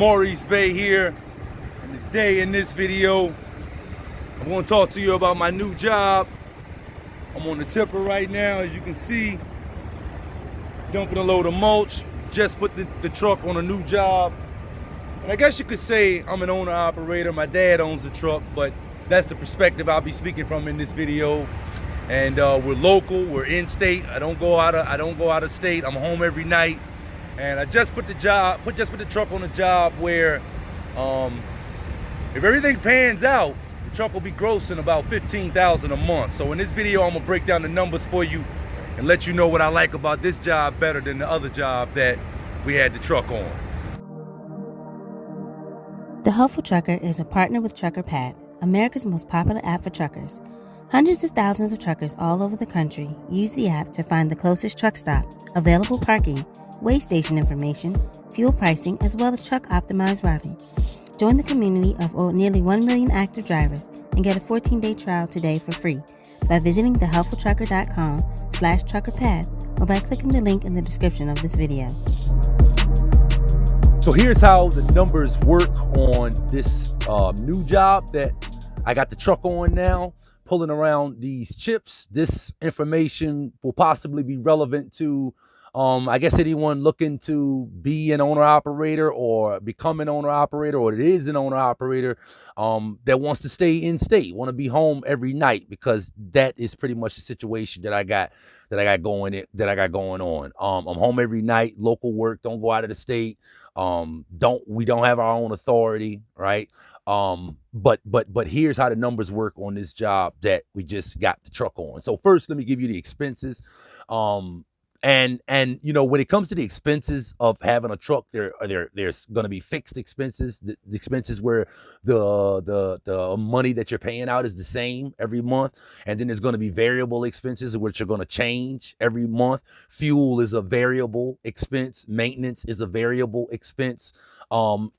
Maurice Bay here, and today in this video I want to talk to you about my new job. I'm on the tipper right now, as you can see, dumping a load of mulch. Just put the truck on a new job, and I guess you could say I'm an owner operator. My dad owns the truck, but that's the perspective I'll be speaking from in this video. And we're local, we're in state. I don't go out of state. I'm home every night. And I just put the truck on a job where if everything pans out, the truck will be grossing about $15,000 a month. So in this video, I'm gonna break down the numbers for you and let you know what I like about this job better than the other job that we had the truck on. The Helpful Trucker is a partner with TruckerPad, America's most popular app for truckers. Hundreds of thousands of truckers all over the country use the app to find the closest truck stop, available parking, weigh station information, fuel pricing, as well as truck-optimized routing. Join the community of nearly 1 million active drivers and get a 14-day trial today for free by visiting thehelpfultrucker.com/truckerpad or by clicking the link in the description of this video. So here's how the numbers work on this new job that I got the truck on now, pulling around these chips. This information will possibly be relevant to I guess anyone looking to be an owner-operator or become an owner-operator, or it is an owner-operator that wants to stay in state, want to be home every night, because that is pretty much the situation that I got going on. I'm home every night, local work, don't go out of the state. We don't have our own authority, right? But here's how the numbers work on this job that we just got the truck on. So first, let me give you the expenses. And you know, when it comes to the expenses of having a truck, there's going to be fixed expenses, the expenses where the money that you're paying out is the same every month, and then there's going to be variable expenses which are going to change every month. Fuel is a variable expense, maintenance is a variable expense.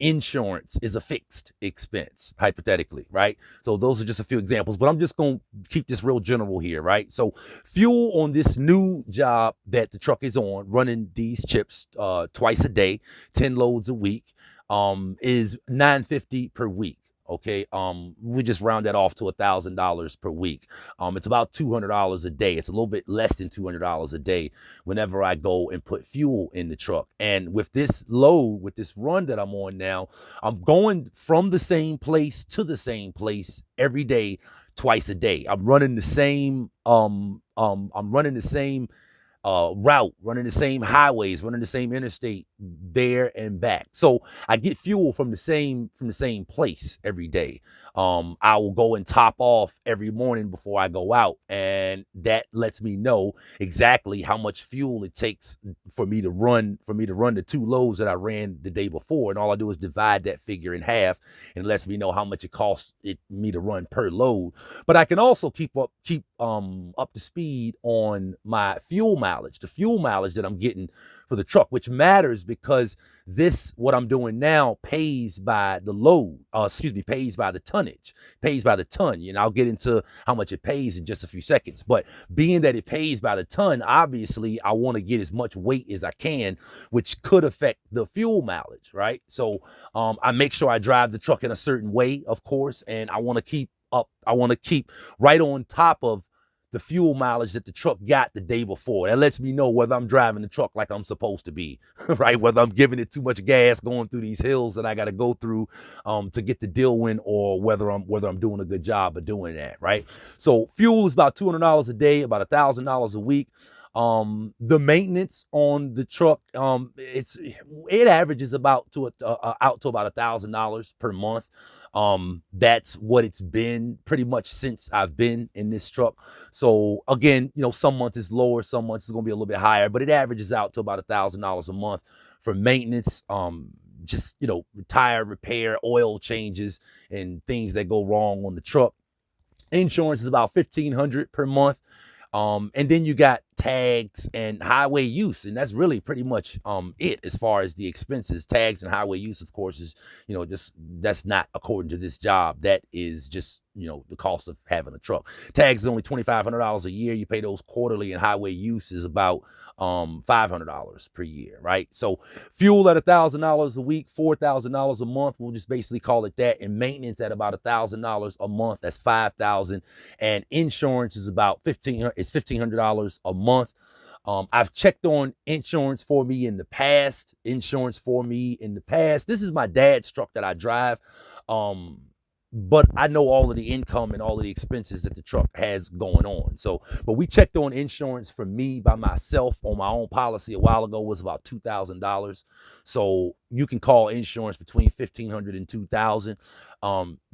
Insurance is a fixed expense, hypothetically, right? So those are just a few examples, but I'm just going to keep this real general here, right? So fuel on this new job that the truck is on, running these chips twice a day, 10 loads a week, is $950 per week. Okay, we just round that off to $1,000 per week. It's about $200 a day. It's a little bit less than $200 a day whenever I go and put fuel in the truck. And with this load, with this run that I'm on now, I'm going from the same place to the same place every day, twice a day. I'm running the same route, running the same highways, running the same interstate there and back. So I get fuel from the same place every day. I will go and top off every morning before I go out, and that lets me know exactly how much fuel it takes for me to run the two loads that I ran the day before. And all I do is divide that figure in half, and it lets me know how much it costs me to run per load. But I can also keep up to speed on my fuel mileage, the fuel mileage that I'm getting for the truck, which matters because what I'm doing now pays by the load, pays by the tonnage, pays by the ton. You know, I'll get into how much it pays in just a few seconds. But being that it pays by the ton, obviously I want to get as much weight as I can, which could affect the fuel mileage, right? So I make sure I drive the truck in a certain way, of course, and I want to keep right on top of the fuel mileage that the truck got the day before. That lets me know whether I'm driving the truck like I'm supposed to be, right? Whether I'm giving it too much gas going through these hills that I got to go through to get the deal in, or whether I'm doing a good job of doing that, right? So fuel is about $200 a day, about $1,000 a week. The maintenance on the truck, it averages out to about $1,000 per month. That's what it's been pretty much since I've been in this truck. So again, you know, some months is lower, some months is going to be a little bit higher, but it averages out to about $1,000 a month for maintenance. Just, you know, tire repair, oil changes, and things that go wrong on the truck. Insurance is about $1,500 per month. And then you got tags and highway use, and that's really pretty much it as far as the expenses. Tags and highway use, of course, is just that's not according to this job. That is just the cost of having a truck. Tags is only $2,500 a year. You pay those quarterly, and highway use is about $500 per year, right? So fuel at $1,000 a week, $4,000 a month. We'll just basically call it that. And maintenance at about $1,000 a month. That's $5,000. And insurance is about $1,500 a month. I've checked on insurance for me in the past. This is my dad's truck that I drive. But I know all of the income and all of the expenses that the truck has going on. So, but we checked on insurance for me by myself on my own policy a while ago was about $2,000. So you can call insurance between $1,500 and $2,000.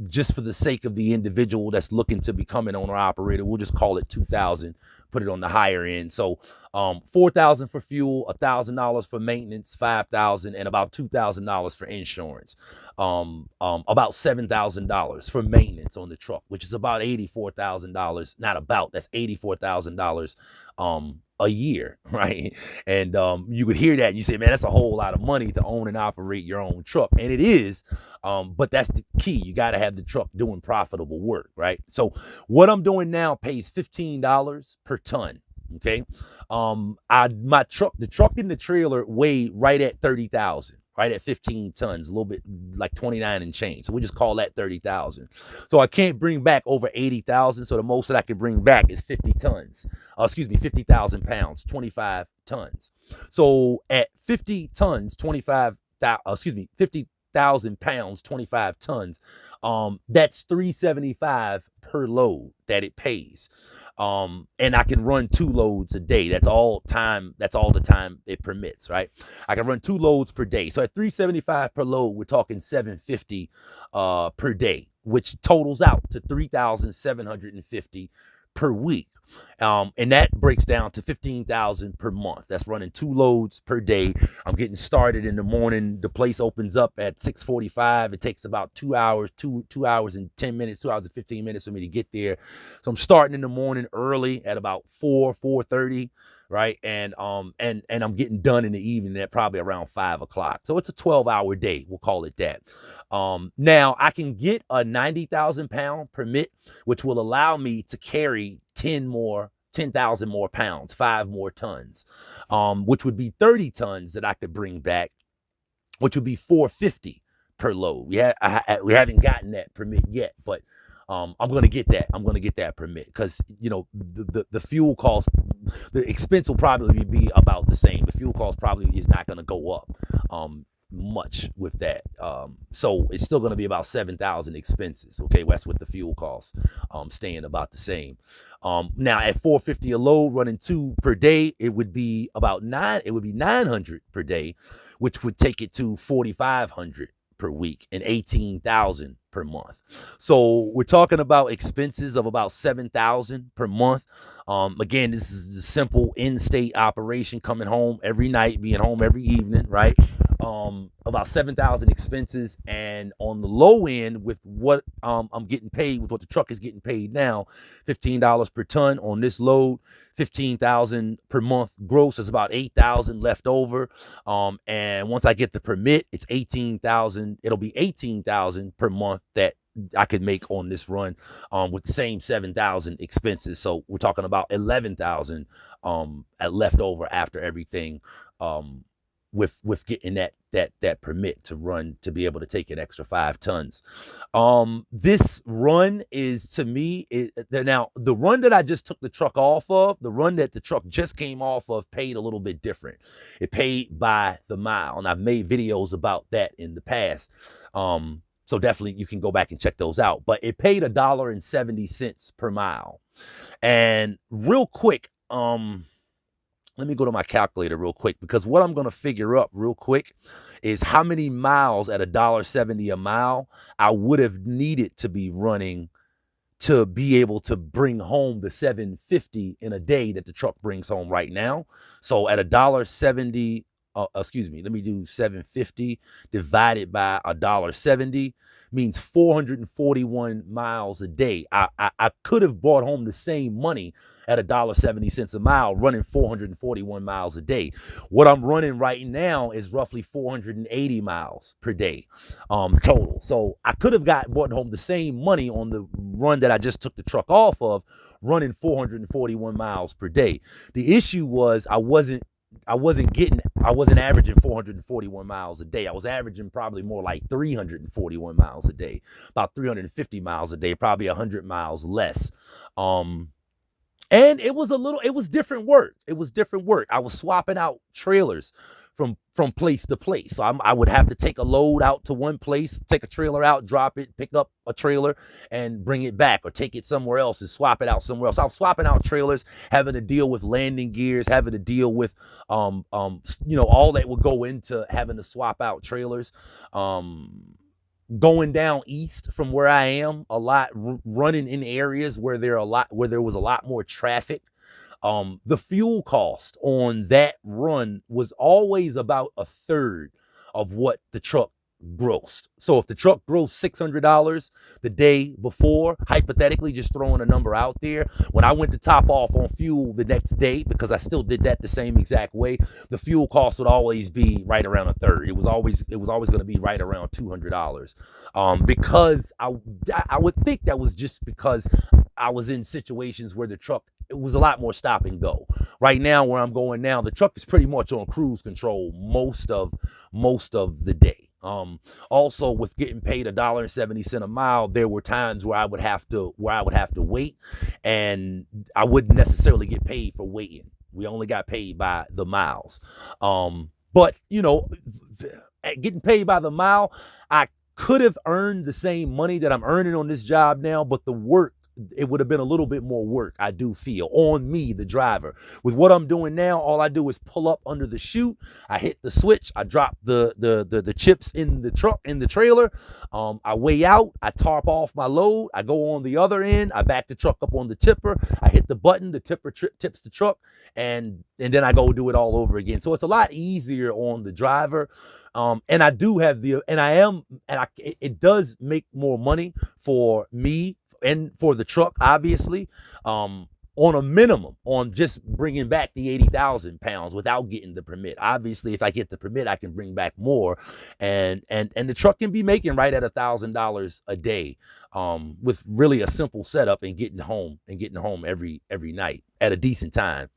Just for the sake of the individual that's looking to become an owner operator, we'll just call it $2,000, put it on the higher end. So $4,000 for fuel, $1,000 for maintenance, $5,000, and about $2,000 for insurance. About $7,000 for maintenance on the truck, which is about $84,000. Not about, that's $84,000 a year, right? And you would hear that and you say, man, that's a whole lot of money to own and operate your own truck. And it is, but that's the key. You got to have the truck doing profitable work, right? So what I'm doing now pays $15 per ton. Okay. The truck and the trailer weigh right at 30,000, right at 15 tons, a little bit like 29 and change. So we just call that 30,000. So I can't bring back over 80,000. So the most that I can bring back is 50,000 pounds, 25 tons. So at 50 tons, 50,000 pounds, 25 tons. That's $375 per load that it pays. And I can run 2 loads a day. That's all the time it permits, right? I can run 2 loads per day. So at $375 per load, we're talking $750 per day, which totals out to $3,750 per week. And that breaks down to $15,000 per month. That's running 2 loads per day. I'm getting started in the morning. The place opens up at 6:45. It takes about 2 hours, 2 hours and 10 minutes, 2 hours and 15 minutes for me to get there. So I'm starting in the morning early at about 4:30, right? And I'm getting done in the evening at probably around 5 o'clock. So it's a 12-hour day. We'll call it that. Now I can get a 90,000 pound permit, which will allow me to carry 10,000 more pounds, 5 more tons, which would be 30 tons that I could bring back, which would be $450 per load. We haven't gotten that permit yet, but I'm going to get that. I'm going to get that permit because, the fuel cost, the expense will probably be about the same. The fuel cost probably is not going to go up much with that. So it's still going to be about 7,000 expenses. Okay. That's with the fuel costs staying about the same. Now at $450 a load running 2 per day, it would be $900 per day, which would take it to $4,500 per week and $18,000 per month. So we're talking about expenses of about $7,000 per month. Again, this is a simple in-state operation, coming home every night, being home every evening, right? About 7,000 expenses, and on the low end with what I'm getting paid, with what the truck is getting paid now, $15 per ton on this load, 15,000 per month gross is about 8,000 left over. And once I get the permit, it's 18,000. It'll be 18,000 per month that I could make on this run with the same 7,000 expenses. So we're talking about 11,000 left over after everything, with getting that permit to run, to be able to take an extra 5 tons. This run is, to me, now the run that I just took the truck off of, the run that the truck just came off of, paid a little bit different. It paid by the mile, and I've made videos about that in the past. So definitely you can go back and check those out. But it paid $1.70 per mile. And real quick, let me go to my calculator real quick, because what I'm going to figure up real quick is how many miles at $1.70 a mile I would have needed to be running to be able to bring home the $750 in a day that the truck brings home right now. So at $1.70, let me do 750 divided by $1.70 means 441 miles a day. I could have brought home the same money at $1.70 a mile, running 441 miles a day. What I'm running right now is roughly 480 miles per day total. So I could have brought home the same money on the run that I just took the truck off of, running 441 miles per day. The issue was I wasn't averaging 441 miles a day. I was averaging probably more like 341 miles a day, about 350 miles a day, probably 100 miles less. And it was different work. It was different work. I was swapping out trailers from place to place. So I would have to take a load out to one place, take a trailer out, drop it, pick up a trailer and bring it back, or take it somewhere else and swap it out somewhere else. I was swapping out trailers, having to deal with landing gears, having to deal with, all that would go into having to swap out trailers. Going down east from where I am a lot, running in areas where there was a lot more traffic. The fuel cost on that run was always about a third of what the truck grossed. So if the truck grossed $600 the day before, hypothetically, just throwing a number out there, when I went to top off on fuel the next day, because I still did that the same exact way, the fuel cost would always be right around a third. It was always going to be right around $200. Because I would think that was just because I was in situations where it was a lot more stop and go. Right now, where I'm going now, the truck is pretty much on cruise control most of the day. Also, with getting paid $1.70 a mile, there were times where I would have to wait, and I wouldn't necessarily get paid for waiting. We only got paid by the miles. But getting paid by the mile, I could have earned the same money that I'm earning on this job now, but the work, it would have been a little bit more work, I do feel, on me, the driver. With what I'm doing now, all I do is pull up under the chute. I hit the switch. I drop the chips in the truck, in the trailer. I weigh out. I tarp off my load. I go on the other end. I back the truck up on the tipper. I hit the button. The tipper tips the truck, and then I go do it all over again. So it's a lot easier on the driver. And I do have it does make more money for me and for the truck, obviously, on a minimum, on just bringing back the 80,000 pounds without getting the permit. Obviously, if I get the permit, I can bring back more, and the truck can be making right at $1,000 a day, with really a simple setup and getting home every night at a decent time.